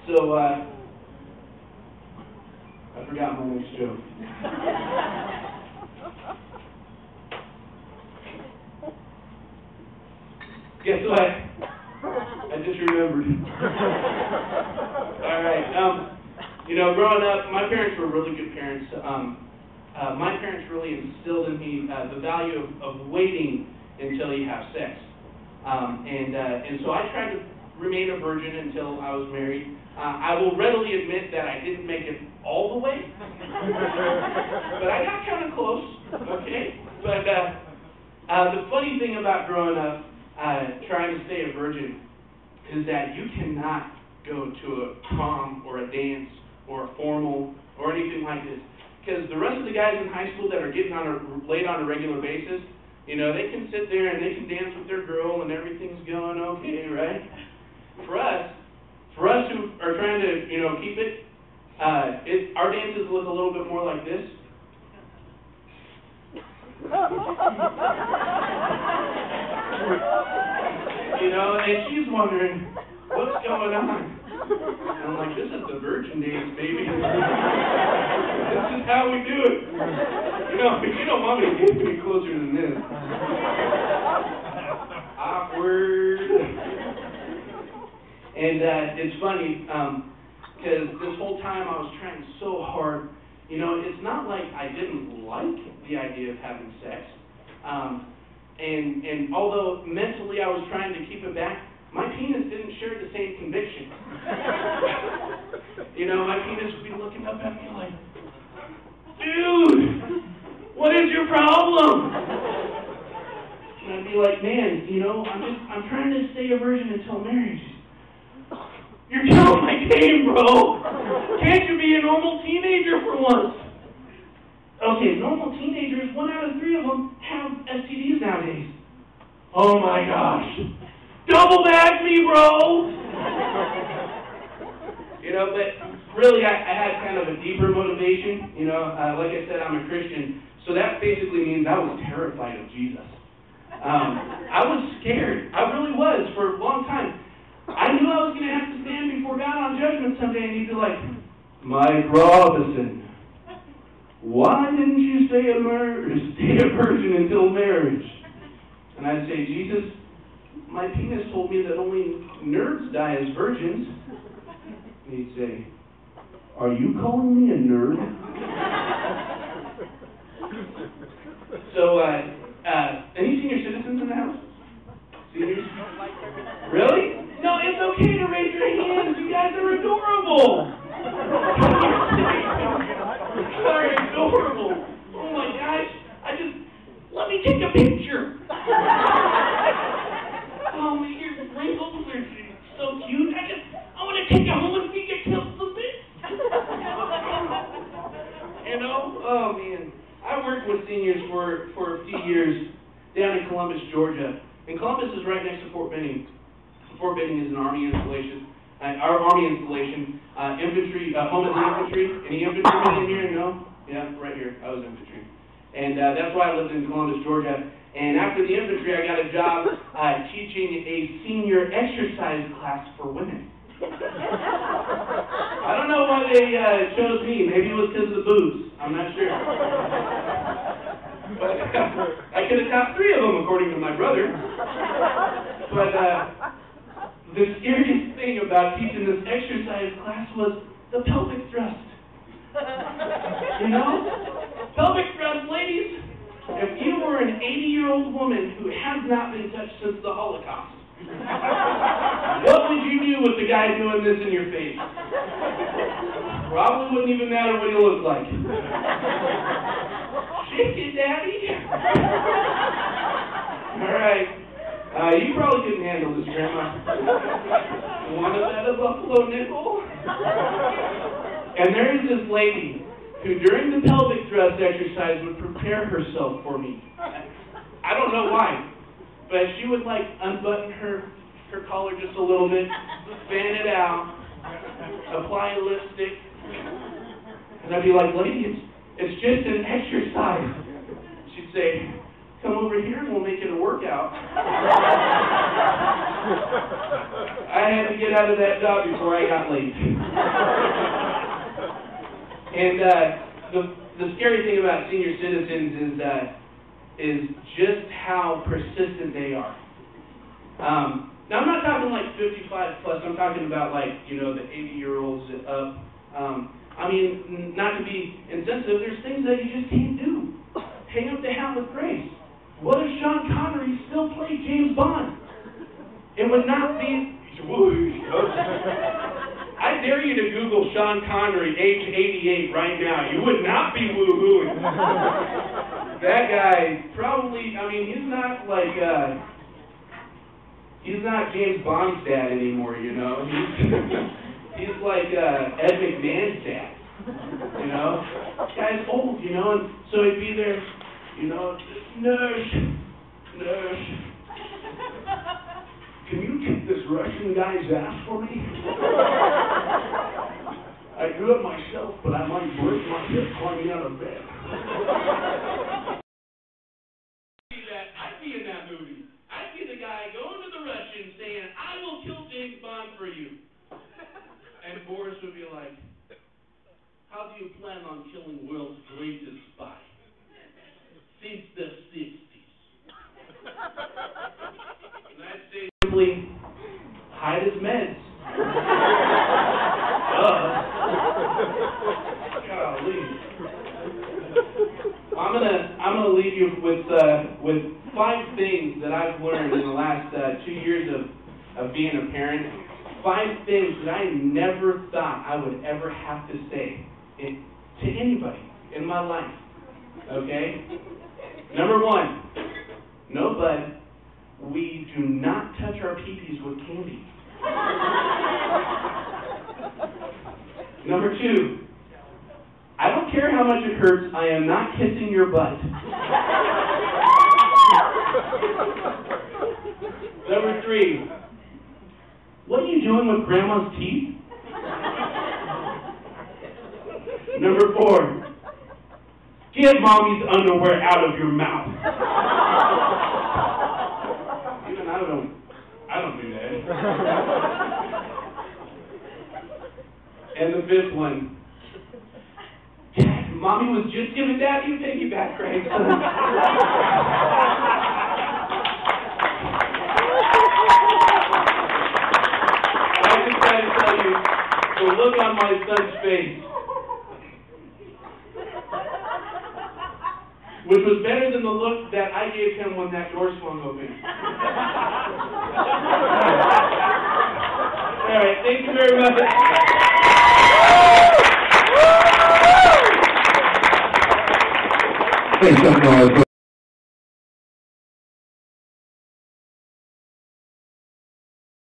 So, I forgot my next joke. Guess what? I just remembered. All right. Growing up, my parents were really good parents. My parents really instilled in me the value of waiting until you have sex. And so I tried to remain a virgin until I was married. I will readily admit that I didn't make it all the way, but I got kind of close, okay? But the funny thing about growing up, trying to stay a virgin, is that you cannot go to a prom or a dance or a formal or anything like this. Because the rest of the guys in high school that are getting laid on a regular basis, they can sit there and they can dance with their girl and everything's going okay, right? For us who are trying to, keep it, our dances look a little bit more like this. And she's wondering, what's going on? And I'm like, this is the virgin dance, baby. This is how we do it. But you don't want me to get any closer than this. Awkward. And it's funny, because this whole time I was trying so hard. It's not like I didn't like the idea of having sex. And although mentally I was trying to keep it back, my penis didn't share the same conviction. My penis would be looking up at me like, dude, what is your problem? And I'd be like, man, I'm trying to stay a virgin until marriage. You're killing my game, bro. Can't you be a normal teenager for once? Okay, normal teenagers, 1 out of 3 of them have STDs nowadays. Oh my gosh. Double bag me, bro! But really I had kind of a deeper motivation. Like I said, I'm a Christian. So that basically means I was terrified of Jesus. I was scared. I really was for a long time. I knew I was going to have to stand before God on judgment someday and he'd be like, Mike Robison, why didn't you stay a virgin until marriage? And I'd say, Jesus, my penis told me that only nerds die as virgins. And he'd say, are you calling me a nerd? So, any senior citizens in the house? Seniors? Really? No, it's okay to raise your hands. You guys are adorable. You are adorable. Oh my gosh. Let me take a picture. Oh man, your wrinkles are so cute. I want to take you home and feed your kids some bit. Oh man. I worked with seniors for a few years down in Columbus, Georgia. And Columbus is right next to Fort Benning. Fort Benning is an Army installation. Our Army installation, infantry, home of the infantry. Any infantrymen in here? No? Yeah, right here. I was infantry. And that's why I lived in Columbus, Georgia. And after the infantry, I got a job teaching a senior exercise class for women. I don't know why they chose me. Maybe it was because of the boobs. I'm not sure. But I could have taught 3 of them, according to my brother. But the scariest thing about teaching this exercise class was the pelvic thrust. Pelvic thrust, ladies. If you were an 80-year-old woman who has not been touched since the Holocaust, what would you do with the guy doing this in your face? Probably wouldn't even matter what he looked like. Shake it, Daddy. All right. You probably couldn't handle this, Grandma. Want to bet a buffalo nickel? And there is this lady who, during the pelvic thrust exercise, would prepare herself for me. I don't know why, but she would unbutton her collar just a little bit, fan it out, apply lipstick, and I'd be like, lady, it's just an exercise. She'd say, come over here and we'll make it a workout. I had to get out of that job before I got late. And the scary thing about senior citizens is just how persistent they are. Now, I'm not talking like 55 plus. I'm talking about like, you know, the 80-year-olds up. I mean, not to be insensitive, there's things that you just can't do. Hang up the hat with grace. What if Sean Connery still played James Bond? It would not be... I dare you to Google Sean Connery, age 88, right now. You would not be woo-hooing. That guy probably, I mean, he's not like, he's not James Bond's dad anymore, you know. He's like Ed McMahon's dad, you know. This guy's old, you know, and so he'd be there, you know, nurse, can you kick this Russian guy's ass for me? I do it myself, but I might break my hip climbing out of bed. I'd be in that movie. I'd be the guy going to the Russian saying, I will kill James Bond for you. And Boris would be like, how do you plan on killing world's greatest spy? Since the 60s. And I'd say simply, hide his meds. Golly. I'm gonna leave you with 5 things that I've learned in the last 2 years of being a parent. 5 things that I never thought I would ever have to say to anybody in my life. Okay? Number 1, no bud. We do not touch our peepees with candy. Number 2, I don't care how much it hurts, I am not kissing your butt. Number 3, what are you doing with grandma's teeth? Number 4, get mommy's underwear out of your mouth. Even I don't do that. And the 5th one, mommy was just giving daddy a piggyback crank. I just got to tell you, the look on my son's face, which was better than the look that I gave him when that door swung open. All right, thank you very much. Thanks,